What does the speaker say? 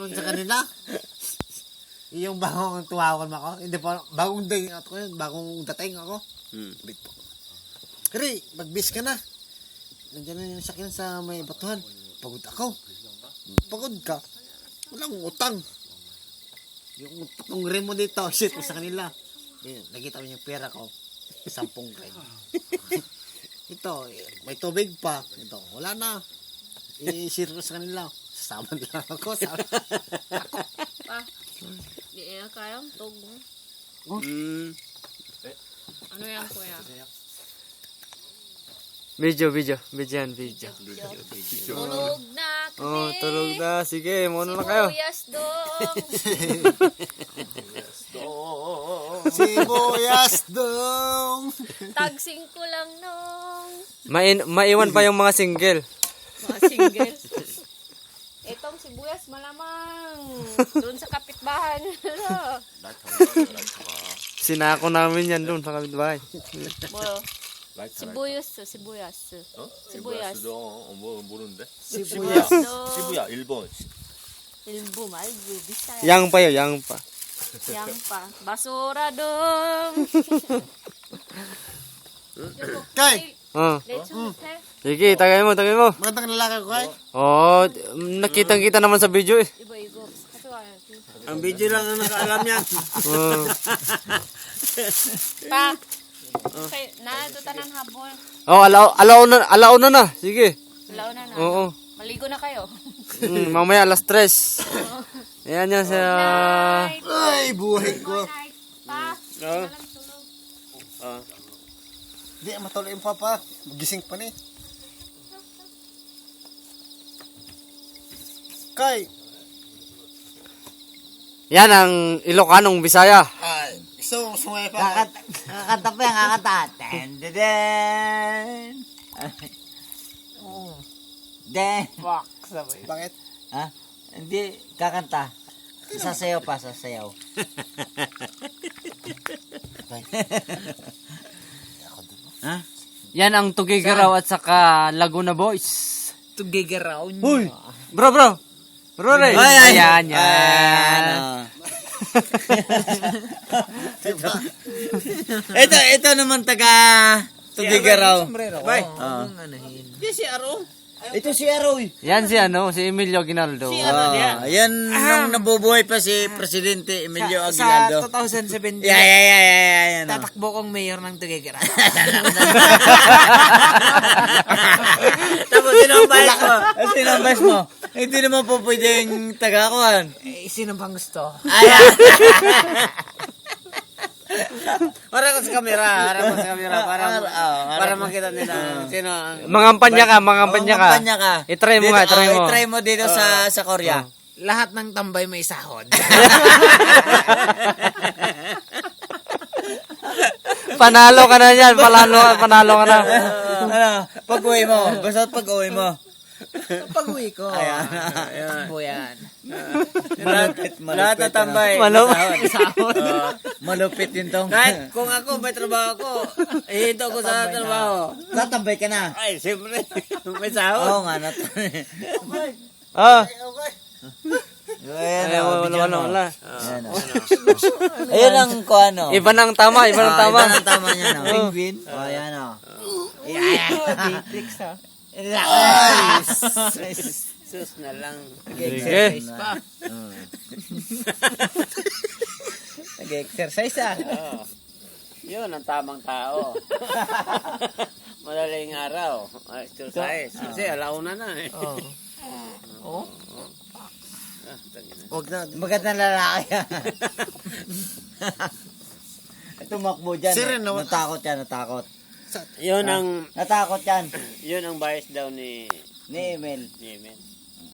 cellphone sa kanila. Yung bagong tuwakan ako. Hindi pa, bagong dating ako yun. Bagong dating ako. Bit po. Kari, magbis ka na. Nandiyan na yung sakyan sa may batuhan. Pagod ako. Pagod ka. Walang utang. Yung patong rin mo dito. Shit, sa kanila. Nakita mo yung pera ko. 10 rin. Ito, may tubig pa. Ito, wala na. I-share ko sa kanila. Sasama lang ako. Pa, di na kayang tog. Ano yan, kuya? Video yan. Tulog na kami. Tulog na. Sige, muna na kayo. Sibuyas dong. Sibuyas dong. Tagsing ko lang nung. Maiwan pa yung mga single. Mga single. Itong sibuyas malamang. Doon sa kapitbahay nila. Sinako namin yan doon sa kapitbahay. Sibuyas. Sibuyas. 모르는데? Sibuyas. 시부야, 일본. Ilbo, malbo, bisaya. Yang pa yun, yang pa. Yang pa. Basura dong. Kay, Sige, tagay mo. magandang lalaki ko kay. Nakitang-kita naman sa video eh. Ibo. Ang video lang ang nakaalam yan. Pa. Okay, nato tanan habol. Alaw na. Sige. Laon na na. Oo. Maligo na kayo. Mamaya alas 3. Ayan yan sa... Night. Ay, buhay ko. Night. Pa. Walang tulog. Di, matuloy yung papa. Gising pa ni. Kay. Yan ang Ilocanong Bisaya. Ay, gusto mo pa. Kakanta pa yan, kakanta. Den. Den. Fuck, sabay. Bakit? Ha? Hindi, kakanta. Sasayaw pa, sasayaw. Ha? Yan ang Tugigaraw at saka Laguna Boys. Tugigaraw niyo. Uy! Bro! Bro, Ray! Ayan. Ito naman taga Tugigaraw. Bay. Di si Aro. Ito si Aroy. Yan si Emilio Aguinaldo. Yan nung nabubuhay pa si Presidente Emilio Aguinaldo. Sa 2017, Yeah. tatakbo kong mayor ng Tugigaraw. Tapos sinambas mo. Hindi naman po pwedeng tagakuhan. Sino bang gusto? Ayan. Para ko sa kamera. Para makita nila. Sino ang... Mangampanya ka. Kampanya ka. I-try mo nga, try mo. I-try mo dito sa Korea. Lahat ng tambay may sahod. Panalo ka na yan. Panalo ka na. Pag-uwi mo. Basta pag-uwi mo. Pag-uwi ko. Ayan. Takbo yan. Malupit. Lahat na tambay. Sahod. Malupit yun tong. Kahit kung ako may trabaho ko, ihinto ko sa trabaho. Tatambay ka na. Ay, siyempre. May sahod. Oo nga. Ayan. Wala. Ayun ang kuano. Iba ng tama. Iba ng tama niya, no? Penguin. Ayan, o. Matrix ha. Sus na lang. Sige. Nag-exercise ah. Yun ang tamang tao. Madaling araw. Exercise. Kasi alauna na eh. Huwag na. Magandang lalaki yan. Tumakbo dyan. Sir, no? Natakot. Yun ang Natakot yan. yun ang bias daw ni Ni Emil. Emil.